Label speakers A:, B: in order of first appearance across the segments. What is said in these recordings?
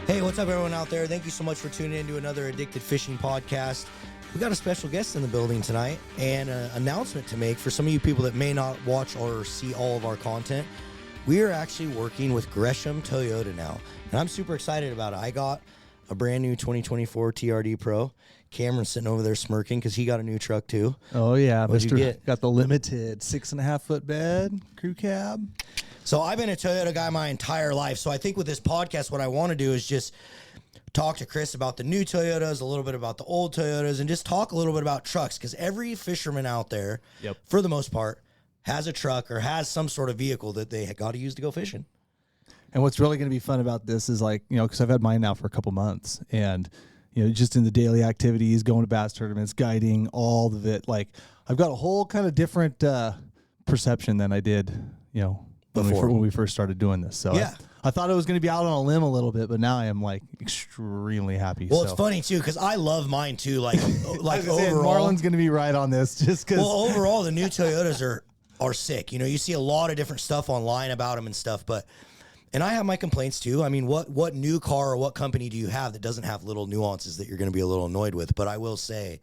A: Hey, what's up, everyone out there? Thank you so much for tuning in to another Addicted Fishing podcast. We got a special guest in the building tonight and an announcement to make for some of you people that may not watch or see all of our content. We are actually working with Gresham Toyota now, and I'm super excited about it. I got a brand new 2024 TRD Pro. Cameron's sitting over there smirking because he got a new truck too.
B: Oh, yeah.
A: What'd you get?
B: Got the limited 6.5 foot bed, crew cab.
A: So I've been a Toyota guy my entire life. So I think with this podcast, what I want to do is just talk to Chris about the new Toyotas, a little bit about the old Toyotas, and just talk a little bit about trucks. Because every fisherman out there, for the most part, has a truck or has some sort of vehicle that they got to use to go fishing.
B: And what's really going to be fun about this is because I've had mine now for a couple months, and just in the daily activities, going to bass tournaments, guiding, all of it. Like, I've got a whole kind of different perception than I did, when we first started doing this. So
A: yeah.
B: I thought it was going to be out on a limb a little bit, but now I am extremely happy.
A: Well, it's funny too because I love mine too. Like overall,
B: Marlon's going to be right on this just because.
A: Well, overall, the new Toyotas are sick. You see a lot of different stuff online about them and stuff, and I have my complaints too. I mean, what new car or what company do you have that doesn't have little nuances that you're going to be a little annoyed with? But I will say,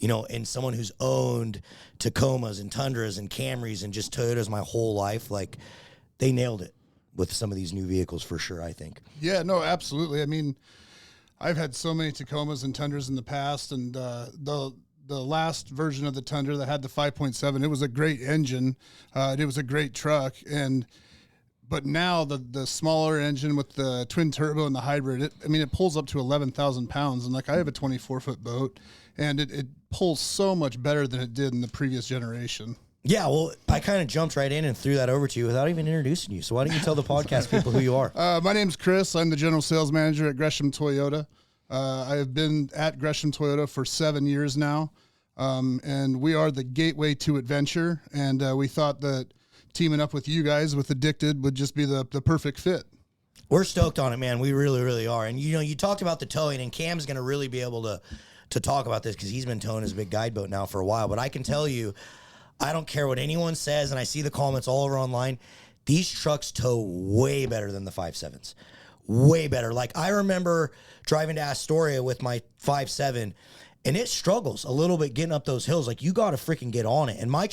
A: and someone who's owned Tacomas and Tundras and Camrys and just Toyotas my whole life, like, they nailed it with some of these new vehicles for sure, I think.
C: Yeah, no, absolutely. I mean, I've had so many Tacomas and Tundras in the past, and the last version of the Tundra that had the 5.7, it was a great engine. It was a great truck, but now the smaller engine with the twin turbo and the hybrid, it pulls up to 11,000 pounds. And I have a 24-foot boat, and it pulls so much better than it did in the previous generation.
A: Yeah, well, I kind of jumped right in and threw that over to you without even introducing you. So why don't you tell the podcast people who you are?
C: My name's Chris. I'm the general sales manager at Gresham Toyota. I have been at Gresham Toyota for 7 years now, and we are the gateway to adventure. And we thought that teaming up with you guys with Addicted would just be the perfect fit.
A: We're stoked on it, man. We really, really are. And, you talked about the towing, and Cam's going to really be able to talk about this because he's been towing his big guide boat now for a while. But I can tell you, I don't care what anyone says, and I see the comments all over online. These trucks tow way better than the 5.7s. Way better. Like, I remember driving to Astoria with my 5.7, and it struggles a little bit getting up those hills. Like, you got to freaking get on it. And my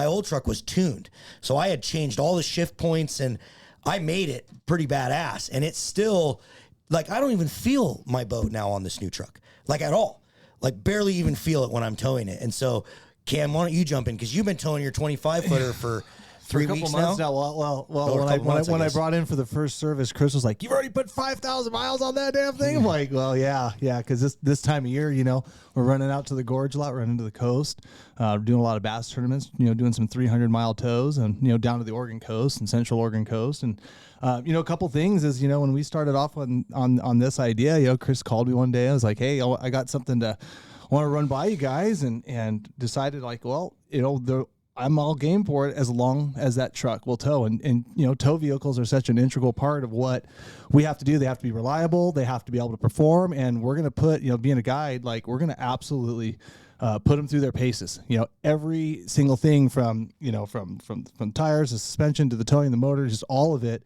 A: old truck was tuned. So I had changed all the shift points, and I made it pretty badass. And it's still, like, I don't even feel my boat now on this new truck. Like, at all. Like, barely even feel it when I'm towing it. And so, Cam, why don't you jump in? Because you've been towing your 25-footer for 3 weeks now.
B: A couple months now. Well, when I brought in for the first service, Chris was like, "You've already put 5,000 miles on that damn thing." I'm like, "Well, yeah, because this time of year, we're running out to the gorge a lot, running to the coast, doing a lot of bass tournaments, doing some 300-mile tows, and down to the Oregon coast and Central Oregon coast, and a couple things is when we started off on this idea, Chris called me one day. I was like, "Hey, I got something to." Want to run by you guys and decided I'm all game for it as long as that truck will tow. And tow vehicles are such an integral part of what we have to do. They have to be reliable. They have to be able to perform. And we're going to put, being a guide, we're going to absolutely put them through their paces. Every single thing from tires to suspension to the towing, the motor, just all of it.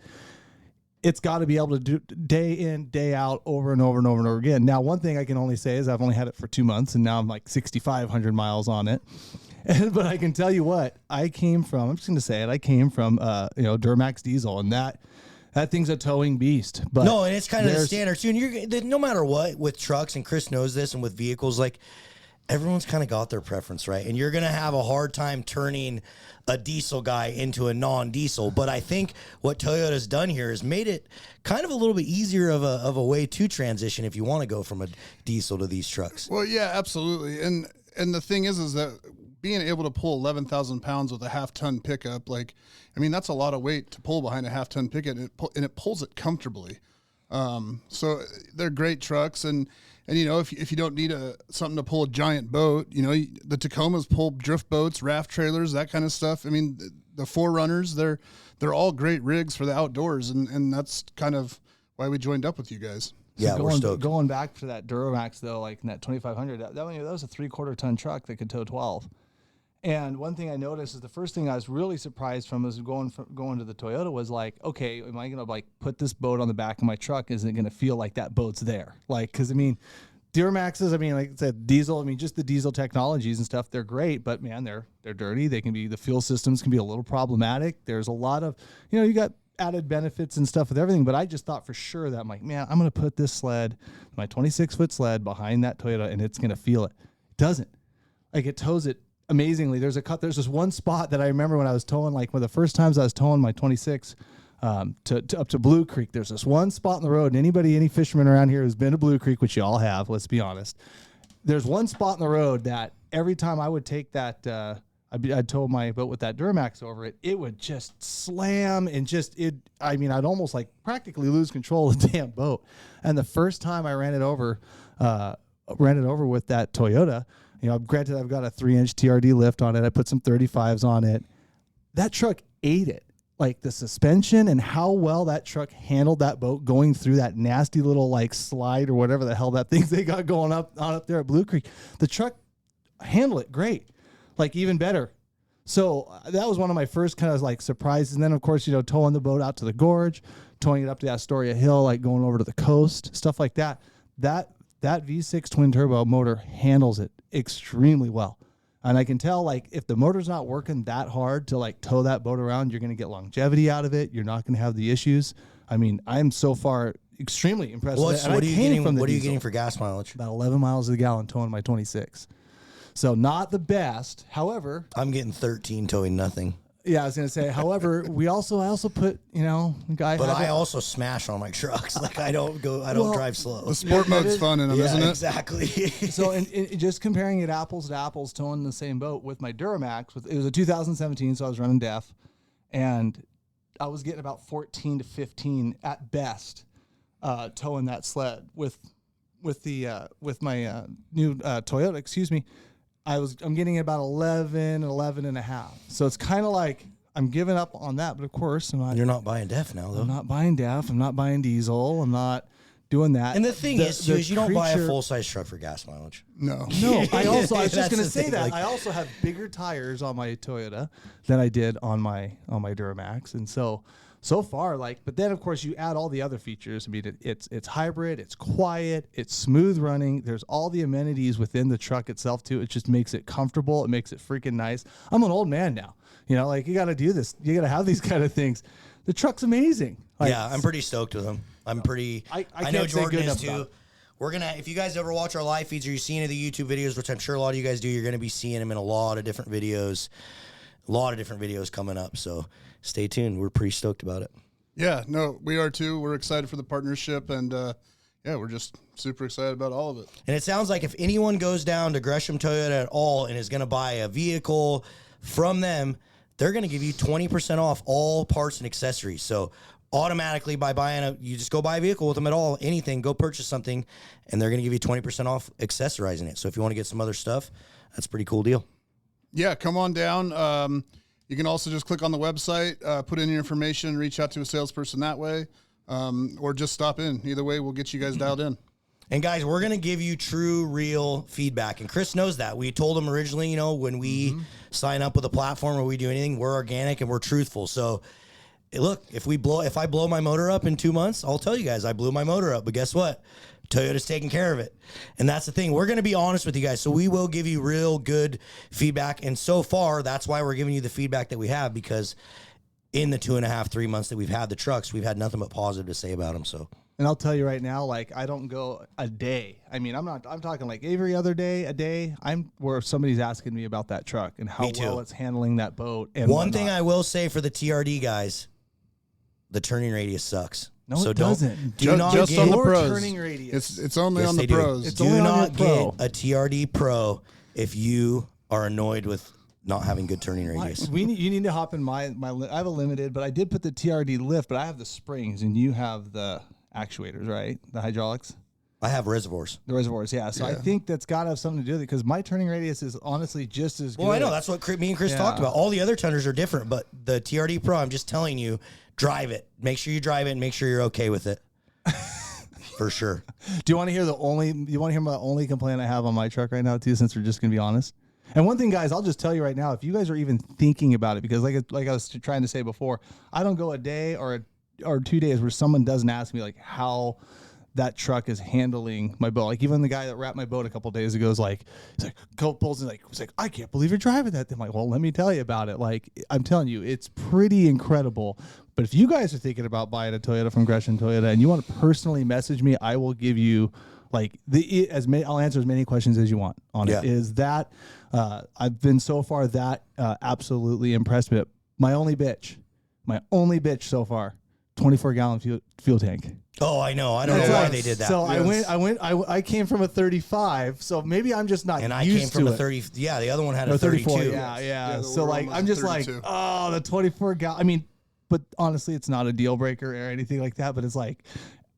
B: It's got to be able to do day in, day out, over and over and over and over again. Now, one thing I can only say is I've only had it for 2 months, and now I'm like 6,500 miles on it. But I can tell you what, I'm just going to say it, I came from, Duramax diesel, and that thing's a towing beast. But
A: no, and it's kind of the standard, too. And no matter what, with trucks, and Chris knows this, and with vehicles, everyone's kind of got their preference, right? And you're going to have a hard time turning a diesel guy into a non-diesel. But I think what Toyota's done here is made it kind of a little bit easier of a way to transition if you want to go from a diesel to these trucks.
C: Well, yeah, absolutely. And the thing is that being able to pull 11,000 pounds with a half-ton pickup, that's a lot of weight to pull behind a half-ton pickup, and it pulls it comfortably. So they're great trucks, and if you don't need something to pull a giant boat, the Tacomas pull drift boats, raft trailers, that kind of stuff. The Forerunners, they're all great rigs for the outdoors, and that's kind of why we joined up with you guys.
A: Yeah,
B: so
A: we're stoked.
B: Going back to that Duramax though, in that 2,500, that was a 3/4 ton truck that could tow 12. And one thing I noticed is the first thing I was really surprised from is going to the Toyota was like, okay, am I going to like put this boat on the back of my truck? Is it going to feel like that boat's there? Like, because I mean, Duramaxes, I mean, like I said, diesel, I mean, just the diesel technologies and stuff, they're great, but man, they're dirty. They can be, the fuel systems can be a little problematic. There's a lot of, you got added benefits and stuff with everything, but I just thought for sure that I'm like, man, I'm going to put this sled, my 26-foot sled behind that Toyota, and it's going to feel it. It doesn't. Like, it tows it amazingly. There's this one spot that I remember when I was towing, like one of the first times I was towing my 26 up to Blue Creek. There's this one spot in the road, and any fisherman around here who's been to Blue Creek, which you all have, let's be honest, there's one spot in the road that every time I would take that, I'd tow my boat with that Duramax over it, it would just slam and I'd almost like practically lose control of the damn boat. And the first time I ran it over with that Toyota, granted, I've got a 3-inch TRD lift on it. I put some 35s on it. That truck ate it. Like the suspension and how well that truck handled that boat going through that nasty little like slide or whatever the hell that thing they got going up there at Blue Creek. The truck handled it great, like even better. So that was one of my first kind of like surprises. And then of course, towing the boat out to the gorge, towing it up to the Astoria Hill, like going over to the coast, stuff like that. That V6 twin turbo motor handles it extremely well. And I can tell, like, if the motor's not working that hard to, like, tow that boat around, you're going to get longevity out of it. You're not going to have the issues. I mean, I'm so far extremely impressed with it.
A: What are you getting for gas mileage?
B: About 11 miles a gallon towing my 26. So not the best. However,
A: I'm getting 13 towing nothing.
B: Yeah, I was gonna say. However, I also put,
A: But I also smash on my trucks. Like I don't drive slow.
C: The sport mode's fun in them, isn't it?
A: Exactly.
B: So, and just comparing it apples to apples, towing the same boat with my Duramax, it was a 2017, so I was running DEF, and I was getting about 14 to 15 at best, towing that sled with my new Toyota. Excuse me. I'm getting about 11 and a half. So it's kind of like I'm giving up on that. But of course,
A: you're not buying DEF now, though.
B: I'm not buying DEF. I'm not buying diesel. I'm not doing that.
A: And the thing is you don't buy a full-size truck for gas mileage.
C: No.
B: I was just going to say that. Like, I also have bigger tires on my Toyota than I did on my Duramax. And so far, but then of course you add all the other features. I mean, it's hybrid, it's quiet, it's smooth running. There's all the amenities within the truck itself too. It just makes it comfortable. It makes it freaking nice. I'm an old man now. You you got to do this. You got to have these kind of things. The truck's amazing.
A: Yeah, I'm pretty stoked with them. I know Jordan is too. We're gonna, if you guys ever watch our live feeds or you see any of the YouTube videos, which I'm sure a lot of you guys do, you're gonna be seeing them in a lot of different videos. A lot of different videos coming up. So stay tuned. We're pretty stoked about it.
C: Yeah, no, we are too. We're excited for the partnership, and we're just super excited about all of it.
A: And it sounds like if anyone goes down to Gresham Toyota at all and is going to buy a vehicle from them, they're going to give you 20% off all parts and accessories. So automatically by you just go buy a vehicle with them at all, anything, go purchase something, and they're going to give you 20% off accessorizing it. So if you want to get some other stuff, that's a pretty cool deal.
C: Yeah, come on down. You can also just click on the website, put in your information, reach out to a salesperson that way, or just stop in. Either way, we'll get you guys dialed in.
A: And guys, we're going to give you true, real feedback. And Chris knows that. We told him originally, when we sign up with a platform or we do anything, we're organic and we're truthful. So look, if I blow my motor up in 2 months, I'll tell you guys I blew my motor up. But guess what? Toyota's taking care of it. And that's the thing. We're going to be honest with you guys. So we will give you real good feedback. And so far, that's why we're giving you the feedback that we have, because in the 2.5-3 months that we've had the trucks, we've had nothing but positive to say about them. So,
B: and I'll tell you right now, I don't go a day. I mean, I'm talking like every other day, a day. Where somebody's asking me about that truck and how well it's handling that boat. And
A: one thing I will say for the TRD guys, the turning radius sucks.
B: No, so it doesn't.
C: Do not just get on the pros.
B: Turning radius.
C: It's only on the pros.
A: Do not get a TRD Pro if you are annoyed with not having good turning radius.
B: You need to hop in my. I have a limited, but I did put the TRD lift, but I have the springs and you have the actuators, right? The hydraulics.
A: I have reservoirs.
B: The reservoirs, yeah. So I think that's got to have something to do with it, because my turning radius is honestly just as good.
A: Well, I know. That's what me and Chris talked about. All the other turners are different, but the TRD Pro, I'm just telling you, drive it. Make sure you drive it and make sure you're okay with it. For sure.
B: Do you want to hear my only complaint I have on my truck right now, too, since we're just going to be honest? And one thing, guys, I'll just tell you right now, if you guys are even thinking about it, because like I was trying to say before, I don't go a day or 2 days where someone doesn't ask me like how that truck is handling my boat. Like even the guy that wrapped my boat a couple days ago is like, he's like, I can't believe you're driving that. I'm like, well, let me tell you about it. Like I'm telling you, it's pretty incredible. But if you guys are thinking about buying a Toyota from Gresham Toyota and you want to personally message me, I will give you like I'll answer as many questions as you want on it. Is that I've been so far that absolutely impressed with it. My only bitch so far, 24-gallon fuel tank.
A: Oh, I know. I don't know why they did that.
B: So I came from a 35, so maybe I'm just not used to it.
A: And I came from a 30. Yeah, the other one had a 32.
B: Yeah. So like, I'm just 32. Like, oh, the 24-gallon. I mean, but honestly, it's not a deal breaker or anything like that. But it's like,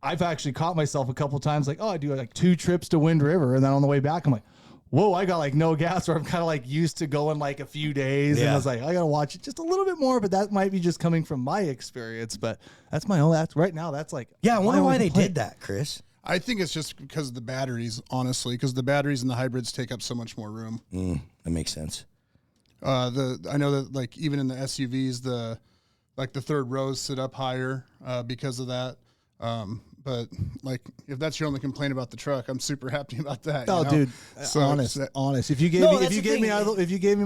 B: I've actually caught myself a couple times like, oh, I do like 2 trips to Wind River, and then on the way back, I'm like, whoa, I got like no gas, or I'm kind of like used to going like a few days. And I was like, I got to watch it just a little bit more, but that might be just coming from my experience. But that's my own, right now, that's like.
A: Yeah, I wonder why they did that, Chris.
C: I think it's just because of the batteries, honestly, because the batteries and the hybrids take up so much more room.
A: That makes sense.
C: I know that like even in the SUVs, the third rows sit up higher because of that. But like, if that's your only complaint about the truck, I'm super happy about that.
B: Oh, dude, so, honest. If you gave me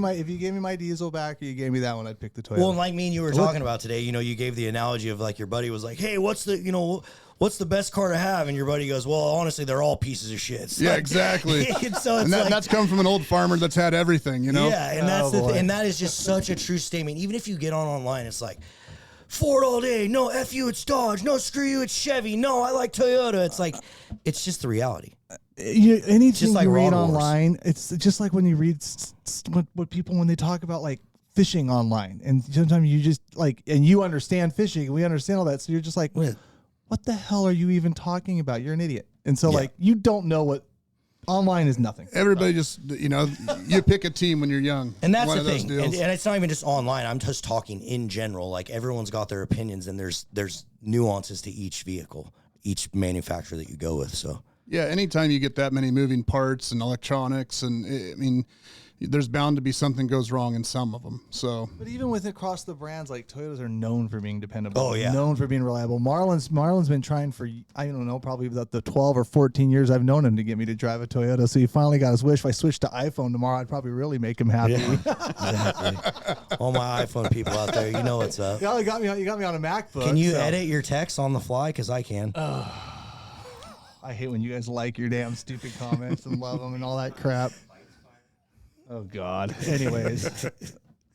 B: my diesel back, or you gave me that one, I'd pick the Toyota.
A: Well, like me and you were talking about today, you gave the analogy of like your buddy was like, hey, what's the best car to have? And your buddy goes, well, honestly, they're all pieces of shit. It's like,
C: exactly.
A: So it's
C: that's come from an old farmer that's had everything,
A: Yeah, and and that is just such a true statement. Even if you get online, it's like, Ford all day. No, F you, it's Dodge. No, screw you, it's Chevy. No, I like Toyota. It's like, it's just the reality.
B: Anything like you read online, it's just like when you read what people, when they talk about like fishing online, and sometimes you just like, and you understand fishing, and we understand all that, so you're just like, what the hell are you even talking about? You're an idiot. And so like, you don't know what online is. Nothing.
C: Everybody just, you pick a team when you're young.
A: And that's the thing. And it's not even just online. I'm just talking in general. Like everyone's got their opinions, and there's nuances to each vehicle, each manufacturer that you go with. So
C: yeah, anytime you get that many moving parts and electronics, and I mean, there's bound to be something goes wrong in some of them. So,
B: but even with across the brands, like Toyotas are known for being dependable.
A: Oh yeah,
B: known for being reliable. Marlon's been trying for, I don't know, probably the 12 or 14 years I've known him to get me to drive a Toyota. So he finally got his wish. If I switched to iPhone tomorrow, I'd probably really make him happy.
A: Yeah, exactly. All my iPhone people out there, you know what's up.
B: You got me on a MacBook.
A: Can you edit your text on the fly? Because I can.
B: I hate when you guys like your damn stupid comments and love them and all that crap. Oh, God. Anyways,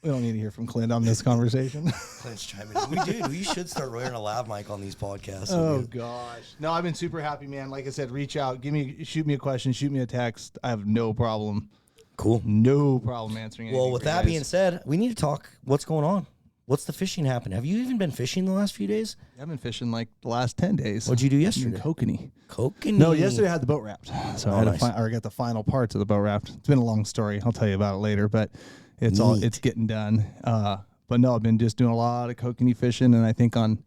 B: we don't need to hear from Clint on this conversation.
A: Clint's chiming in. We should start wearing a lav mic on these podcasts.
B: Oh, gosh. No, I've been super happy, man. Like I said, reach out. Shoot me a question. Shoot me a text. I have no problem.
A: Cool.
B: No problem answering anything.
A: Well, with that being said, we need to talk what's going on. What's the fishing happen? Have you even been fishing the last few days?
B: I've been fishing like the last 10 days.
A: What'd you do yesterday?
B: Kokanee. No, yesterday I had the boat wrapped. So I got the final parts of the boat wrapped. It's been a long story. I'll tell you about it later, but it's getting done. But no, I've been just doing a lot of kokanee fishing, and I think on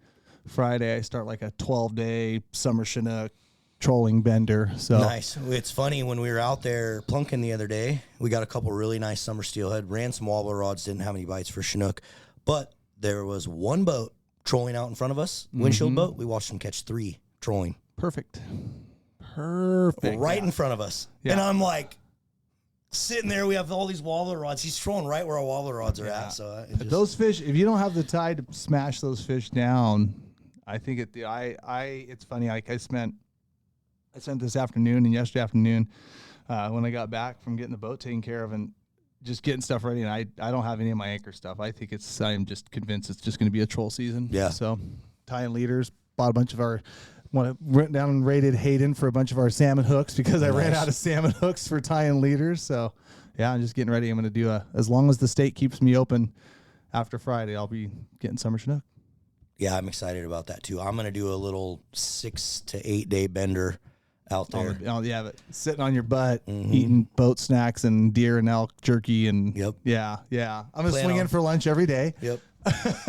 B: Friday I start like a 12-day summer Chinook trolling bender. So
A: nice. It's funny, when we were out there plunking the other day, we got a couple really nice summer steelhead, ran some wobbler rods, didn't have any bites for Chinook. But there was one boat trolling out in front of us, windshield boat. We watched him catch 3 trolling.
B: Perfect.
A: Right in front of us. Yeah. And I'm like, sitting there, we have all these wobbler rods. He's trolling right where our wobbler rods are at. So
B: those fish, if you don't have the tide to smash those fish down, I think it's funny. Like I spent this afternoon and yesterday afternoon when I got back from getting the boat taken care of and just getting stuff ready, and I don't have any of my anchor stuff. I am just convinced it's just going to be a troll season.
A: Yeah.
B: So tying leaders, bought a bunch of went down and raided Hayden for a bunch of our salmon hooks because I ran out of salmon hooks for tying leaders. So yeah, I'm just getting ready. I'm going to do as long as the state keeps me open after Friday, I'll be getting summer Chinook.
A: Yeah, I'm excited about that too. I'm going to do a little 6 to 8 day bender out there.
B: But sitting on your butt, eating boat snacks and deer and elk jerky and
A: yep.
B: Yeah. I'm gonna swing in for lunch every day.
A: Yep.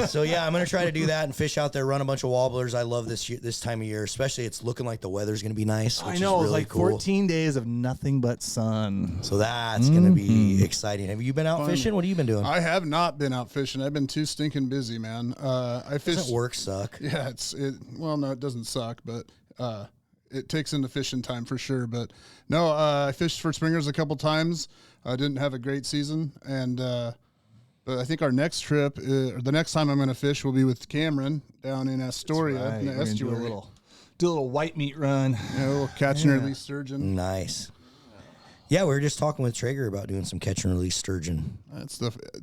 A: So yeah, I'm gonna try to do that and fish out there, run a bunch of wobblers. I love this time of year, especially. It's looking like the weather's gonna be nice. Which
B: I know,
A: is really
B: it's like
A: cool.
B: 14 days of nothing but sun.
A: So that's gonna be exciting. Have you been out fishing? What have you been doing?
C: I have not been out fishing. I've been too stinking busy, man. I fish.
A: Doesn't work suck?
C: Yeah, well, no, it doesn't suck, but it takes into fishing time for sure. But no, I fished for springers a couple times. I didn't have a great season, and but I think our next trip, or the next time I'm going to fish, will be with Cameron down in Astoria in the estuary.
B: Do a little white meat run.
C: Yeah, a little catch and release sturgeon.
A: Nice. Yeah, we were just talking with Traeger about doing some catch and release sturgeon.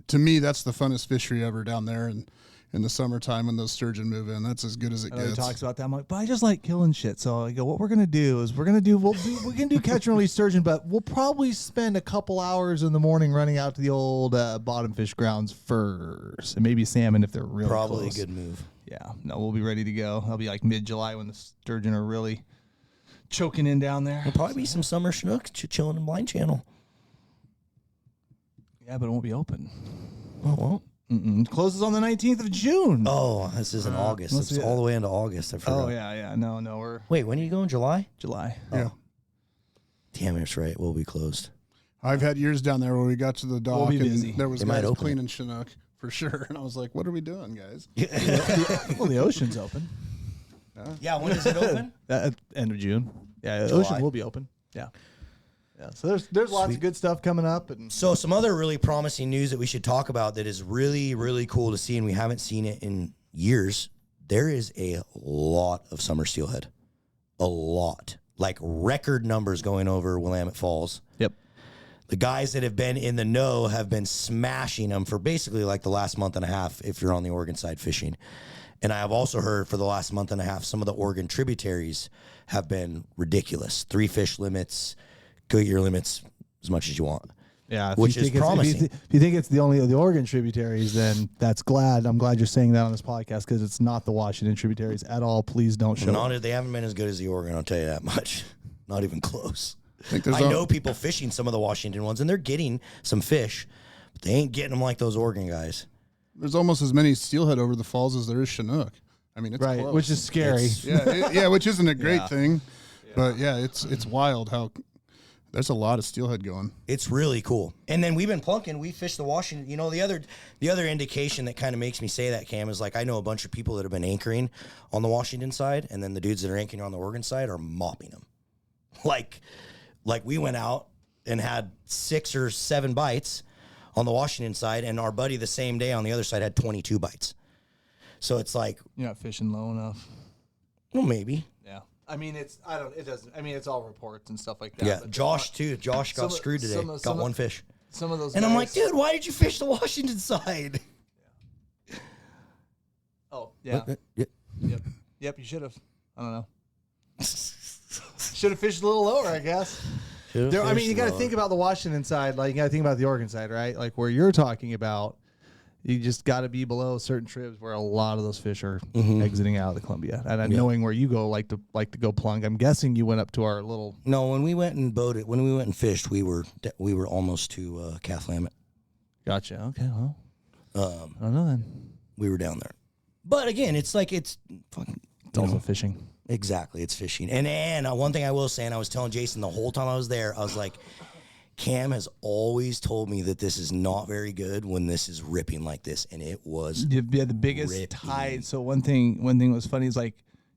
C: To me, that's the funnest fishery ever down there, and in the summertime when those sturgeon move in, that's as good as it gets.
B: He talks about that. I'm like, but I just like killing shit. So I go, what we're gonna do is we're gonna do catch and release sturgeon, but we'll probably spend a couple hours in the morning running out to the old bottom fish grounds first, and maybe salmon if they're really
A: Probably
B: close.
A: a good move.
B: Yeah, no, we'll be ready to go. That'll be like mid-July when the sturgeon are really choking in down there.
A: There'll probably be some summer Chinooks chilling in Blind Channel.
B: Yeah, but it won't be open.
A: Oh, well.
B: It closes on the 19th of June.
A: Oh, this is in August. It's all the way into August. I forgot.
B: Oh, yeah. No, we're
A: Wait, when are you going? July?
B: July.
C: Yeah.
A: Damn, it's right. We'll be closed.
C: I've had years down there where we got to the dock
B: be busy.
C: and there was
A: They might
C: guys
A: open
C: cleaning Chinook for sure. And I was like, what are we doing, guys?
B: Well, the ocean's open.
A: Yeah, when is it open?
B: At end of June. Yeah, the
A: July.
B: ocean will be open. Yeah. Yeah. So there's lots of good stuff coming up. And
A: So some other really promising news that we should talk about that is really, really cool to see, and we haven't seen it in years. There is a lot of summer steelhead. A lot. Like record numbers going over Willamette Falls.
B: Yep.
A: The guys that have been in the know have been smashing them for basically like the last month and a half if you're on the Oregon side fishing. And I have also heard for the last month and a half, some of the Oregon tributaries have been ridiculous. 3 fish limits, go get your limits as much as you want.
B: Yeah,
A: which is promising.
B: If you think it's the only of the Oregon tributaries, then I'm glad you're saying that on this podcast, because it's not the Washington tributaries at all. Please don't show up.
A: They haven't been as good as the Oregon, I'll tell you that much. Not even close.
C: I
A: know people fishing some of the Washington ones, and they're getting some fish, but they ain't getting them like those Oregon guys.
C: There's almost as many steelhead over the falls as there is Chinook. I mean, it's
B: right,
C: close.
B: which is scary.
C: Which isn't a great thing, but yeah, it's wild how there's a lot of steelhead going.
A: It's really cool. And then we've been plunking. We fished the Washington. You know, the other indication that kind of makes me say that, Cam, is like I know a bunch of people that have been anchoring on the Washington side, and then the dudes that are anchoring on the Oregon side are mopping them. Like we went out and had 6 or 7 bites on the Washington side, and our buddy the same day on the other side had 22 bites. So it's like,
B: You're not fishing low enough.
A: well, maybe.
B: Yeah. I mean, it's all reports and stuff like that.
A: Yeah,
B: but
A: Josh too. Josh got screwed today. Got one fish.
B: Some of those
A: And
B: guys,
A: I'm like, dude, why did you fish the Washington side?
B: Oh, yeah.
A: Yeah.
B: Yep, you should have. I don't know. Should have fished a little lower, I guess. You got to think about the Washington side, like you got to think about the Oregon side, right? Like where you're talking about, you just got to be below certain tribs where a lot of those fish are exiting out of the Columbia. And knowing where you go, like to go plunk. I'm guessing you went up to our little.
A: No, when we went and boated, when we went and fished, we were almost to Cathlamet.
B: Gotcha. Okay. Well, I don't know then.
A: We were down there, but again, it's like it's fucking.
B: It's also fishing.
A: Exactly, it's fishing. And one thing I will say, and I was telling Jason the whole time I was there, I was like, Cam has always told me that this is not very good when this is ripping like this, and it was.
B: Yeah, the biggest ripping. Tide. So one thing was funny is like,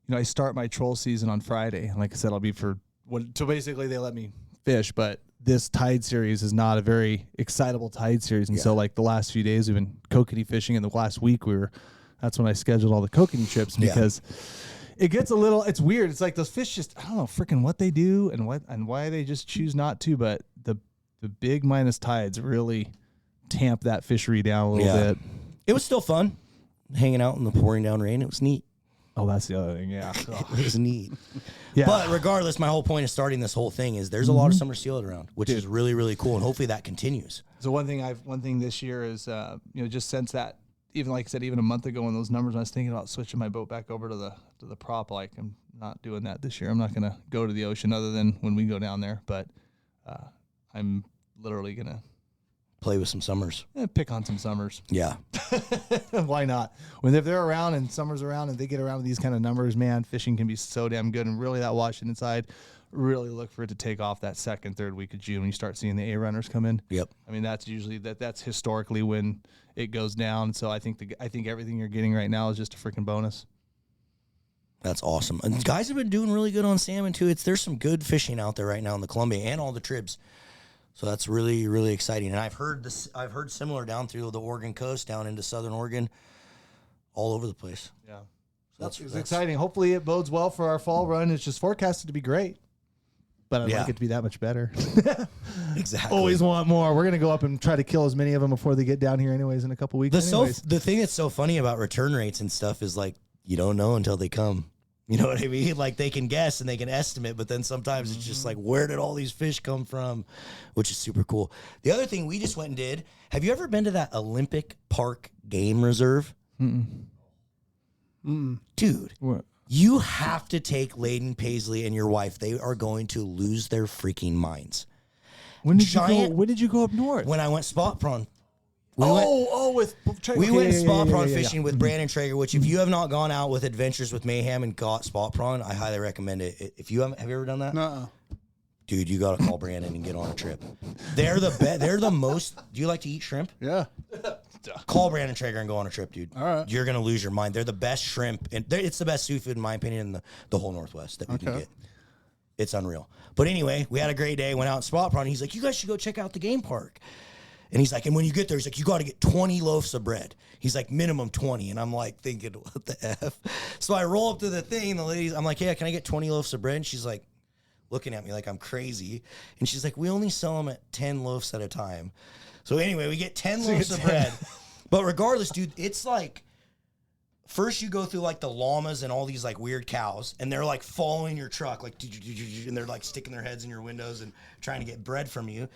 B: I start my troll season on Friday, and like I said, I'll be so basically they let me fish, but this tide series is not a very excitable tide series, and so like the last few days we've been kokanee fishing, and the last week that's when I scheduled all the kokanee trips because. It gets it's weird. It's like those fish just, I don't know, freaking what they do and why they just choose not to. But the big minus tides really tamp that fishery down a little bit.
A: It was still fun hanging out in the pouring down rain. It was neat.
B: Oh, that's the other thing. Yeah.
A: It was neat.
B: Yeah.
A: But regardless, my whole point of starting this whole thing is there's a lot of summer steelhead around, which is really, really cool. And hopefully that continues.
B: So one thing this year is, just since that, even like I said, even a month ago when those numbers, I was thinking about switching my boat back over to the prop. Like I'm not doing that this year. I'm not going to go to the ocean other than when we go down there. But I'm literally going to
A: play with some summers.
B: Pick on some summers.
A: Yeah.
B: Why not? If they're around and summer's around and they get around with these kind of numbers, man, fishing can be so damn good. And really, that Washington side, really look for it to take off that second, third week of June when you start seeing the A runners come in.
A: Yep.
B: I mean, that's usually that's historically when it goes down. So I think everything you're getting right now is just a freaking bonus.
A: That's awesome. And guys have been doing really good on salmon too. There's some good fishing out there right now in the Columbia and all the tribs. So that's really, really exciting. And I've heard similar down through the Oregon coast, down into southern Oregon, all over the place.
B: Yeah.
A: So
B: that's exciting. Hopefully it bodes well for our fall run. It's just forecasted to be great. But I'd like it to be that much better.
A: Exactly.
B: Always want more. We're going to go up and try to kill as many of them before they get down here anyways in a couple weeks.
A: The thing that's so funny about return rates and stuff is like, you don't know until they come. You know what I mean? Like they can guess and they can estimate, but then sometimes it's just like, where did all these fish come from? Which is super cool. The other thing we just went and did, have you ever been to that Olympic Park Game Reserve? Dude, what? You have to take Layden Paisley and your wife. They are going to lose their freaking minds.
B: When did you go up north?
A: When I went spot prawn.
B: We
A: went spot prawn fishing with Brandon Traeger, which if you have not gone out with Adventures with Mayhem and caught spot prawn, I highly recommend it. If you have you ever done that?
C: No.
A: Dude, you got to call Brandon and get on a trip. They're the most. Do you like to eat shrimp?
C: Yeah.
A: Call Brandon Traeger and go on a trip, dude.
C: All right.
A: You're gonna lose your mind. They're the best shrimp, and it's the best seafood in my opinion in the whole Northwest that we can get. It's unreal. But anyway, we had a great day. Went out and spot prawn. He's like, you guys should go check out the game park. And he's like, and when you get there, he's like, you got to get 20 loaves of bread. He's like, minimum 20. And I'm like thinking, what the F? So I roll up to the thing. The ladies, I'm like, yeah, can I get 20 loaves of bread? And she's like, looking at me like I'm crazy. And she's like, we only sell them at 10 loaves at a time. So anyway, we get 10 loaves of bread. But regardless, dude, it's like, first you go through like the llamas and all these like weird cows. And they're like following your truck. Like, and they're like sticking their heads in your windows and trying to get bread from you.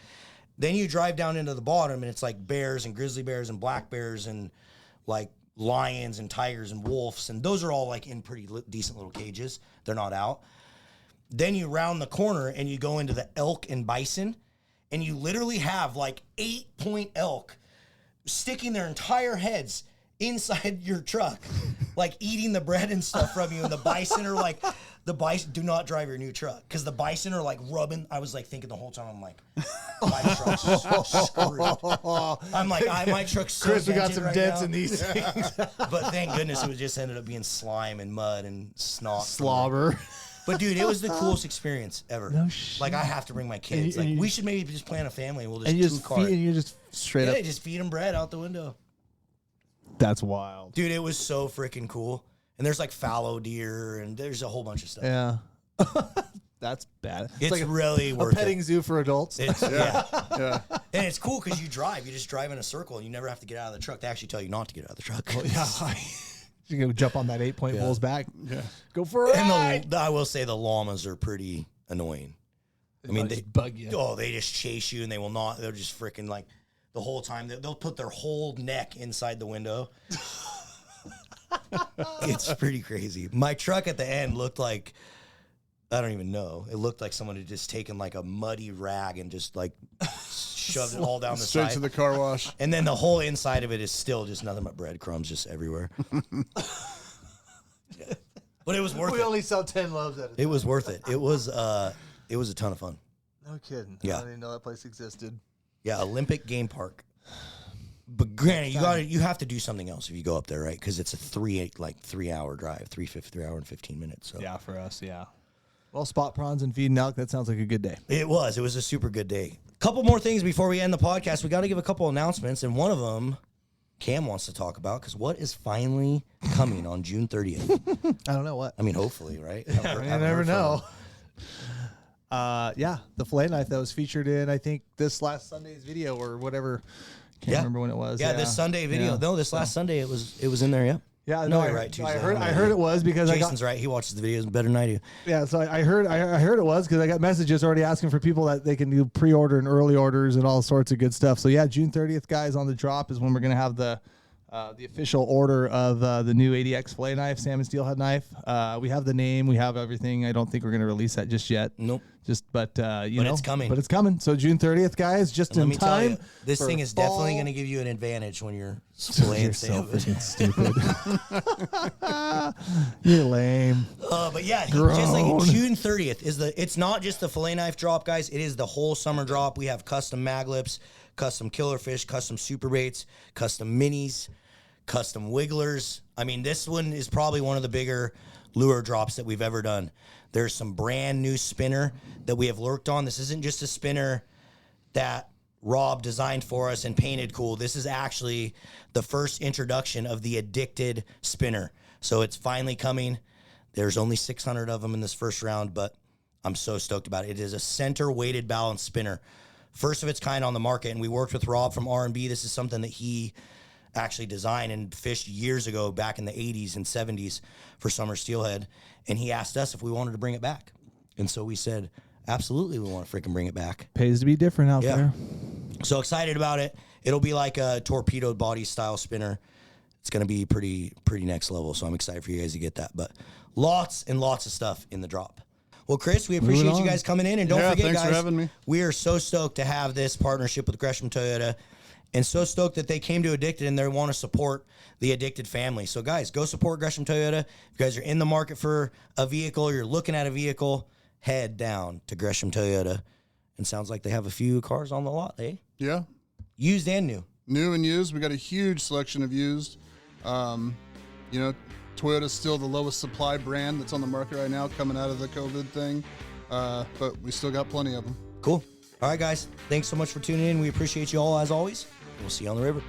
A: Then you drive down into the bottom, and it's like bears and grizzly bears and black bears and like lions and tigers and wolves. And those are all like in pretty decent little cages. They're not out. Then you round the corner, and you go into the elk and bison. And you literally have like 8-point elk sticking their entire heads inside your truck, like eating the bread and stuff from you. And the bison are like... The bison, do not drive your new truck because the bison are like rubbing. I was like thinking the whole time, I'm like, my truck's screwed. I'm like, my truck's so
B: Chris, we got some
A: right
B: dents
A: now.
B: in these things.
A: But thank goodness it just ended up being slime and mud and snot.
B: Slobber.
A: But dude, it was the coolest experience ever.
B: No shit.
A: Like I have to bring my kids. We should maybe just plan a family and we'll just
B: and you just straight up.
A: Yeah, just feed them bread out the window.
B: That's wild.
A: Dude, it was so freaking cool. And there's like fallow deer, and there's a whole bunch of stuff.
B: Yeah. That's bad.
A: It's like
B: really
A: worth
B: a petting zoo for adults.
A: Yeah. And it's cool because you drive. You just drive in a circle, and you never have to get out of the truck. They actually tell you not to get out of the truck.
B: Well, yeah. You can jump on that 8-point bull's back. Yeah. Go for it.
A: And I will say the llamas are pretty annoying. I mean, they
B: bug you.
A: Oh, they just chase you, and they will not. They're just freaking like the whole time. They'll put their whole neck inside the window. It's pretty crazy. My truck at the end looked like, I don't even know. It looked like someone had just taken like a muddy rag and just like shoved it all down the
C: straight
A: side.
C: to the car wash.
A: And then the whole inside of it is still just nothing but breadcrumbs just everywhere. Yeah. But it was worth it.
B: We only sell 10 loaves at a time.
A: It was worth it. It was a ton of fun.
B: No kidding.
A: Yeah.
B: I didn't even know that place existed.
A: Yeah, Olympic Game Park. But granted, you have to do something else if you go up there, right? Because it's a 3-hour drive, 3 hour and 15 minutes. So
B: yeah, for us, yeah. Well, spot prawns and feeding elk, that sounds like a good day.
A: It was a super good day. Couple more things before we end the podcast. We got to give a couple announcements, and one of them Cam wants to talk about because what is finally coming on June 30th?
B: I don't know what.
A: I mean, hopefully, right?
B: I never know. Yeah, the fillet knife that was featured in, I think, this last Sunday's video or whatever. Can't remember when it was.
A: Yeah, this Sunday video. No, this last Sunday it was in there. Yeah.
B: Yeah,
A: no, you're right. Tuesday,
B: I heard it was because
A: Jason's right. He watches the videos better than I do.
B: Yeah, so I heard it was because I got messages already asking for people that they can do pre-order and early orders and all sorts of good stuff. So yeah, June 30th, guys, on the drop is when we're gonna have the the official order of the new ADX fillet knife, salmon steelhead knife. We have the name, we have everything. I don't think we're going to release that just yet.
A: Nope.
B: But
A: it's coming.
B: But it's coming. So June 30th, guys, just in time.
A: Tell you, this thing is definitely going to give you an advantage when you're filleting salmon.
B: You're so freaking stupid. You're lame.
A: But yeah, just like June 30th is it's not just the fillet knife drop, guys. It is the whole summer drop. We have custom mag lips, custom killer fish, custom super baits, custom minis, custom wigglers. I mean, this one is probably one of the bigger lure drops that we've ever done. There's some brand new spinner that we have worked on. This isn't just a spinner that Rob designed for us and painted cool. This is actually the first introduction of the addicted spinner. So it's finally coming. There's only 600 of them in this first round, but I'm so stoked about it. It is a center weighted balance spinner. First of its kind on the market, and we worked with Rob from R&B. This is something that he actually designed and fished years ago back in the 80s and 70s for summer steelhead, and he asked us if we wanted to bring it back. And so we said, absolutely, we want to freaking bring it back.
B: Pays to be different out there.
A: So excited about it. It'll be like a torpedoed body style spinner. It's going to be pretty next level, so I'm excited for you guys to get that. But lots and lots of stuff in the drop. Well, Chris, we appreciate you guys coming in, and don't forget,
C: thanks
A: guys,
C: for having me. We
A: are so stoked to have this partnership with Gresham Toyota, and so stoked that they came to Addicted and they want to support the Addicted family. So, guys, go support Gresham Toyota. If you guys are in the market for a vehicle, you're looking at a vehicle, head down to Gresham Toyota. And sounds like they have a few cars on the lot, eh?
C: Yeah.
A: Used and new.
C: New and used. We got a huge selection of used. Toyota's still the lowest supply brand that's on the market right now coming out of the COVID thing. But we still got plenty of them.
A: Cool. All right, guys. Thanks so much for tuning in. We appreciate you all as always. We'll see you on the river.